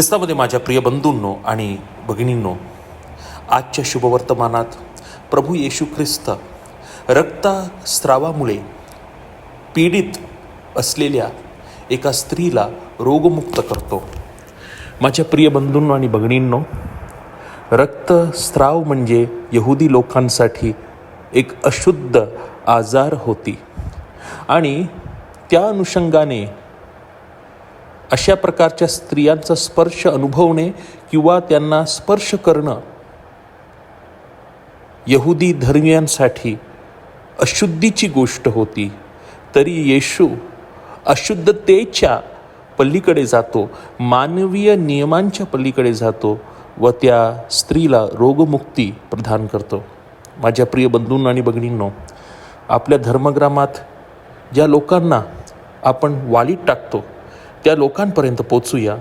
ख्रिस्तामध्ये माझ्या प्रिय बंधूंनो आणि भगिनींनो, आजच्या शुभवर्तमानात प्रभू येशू ख्रिस्त रक्तस्रावामुळे पीडित असलेल्या एका स्त्रीला रोगमुक्त करतो. माझ्या प्रिय बंधूंनो आणि भगिनींनो, रक्तस्राव म्हणजे यहुदी लोकांसाठी एक अशुद्ध आजार होती आणि त्या अनुषंगाने अशा प्रकारच्या स्त्रियांचा स्पर्श अनुभवणे किंवा त्यांना स्पर्श करणं यहुदी धर्मीयांसाठी अशुद्धीची गोष्ट होती. तरी येशू अशुद्धतेच्या पलीकडे जातो, मानवीय नियमांच्या पलीकडे जातो व त्या स्त्रीला रोगमुक्ती प्रदान करतो. माझ्या प्रिय बंधूंनो आणि भगिनींनो, आपल्या धर्मग्रामात ज्या लोकांना आपण वालीत टाकतो त्या लोकांपर्यंत पोचूया.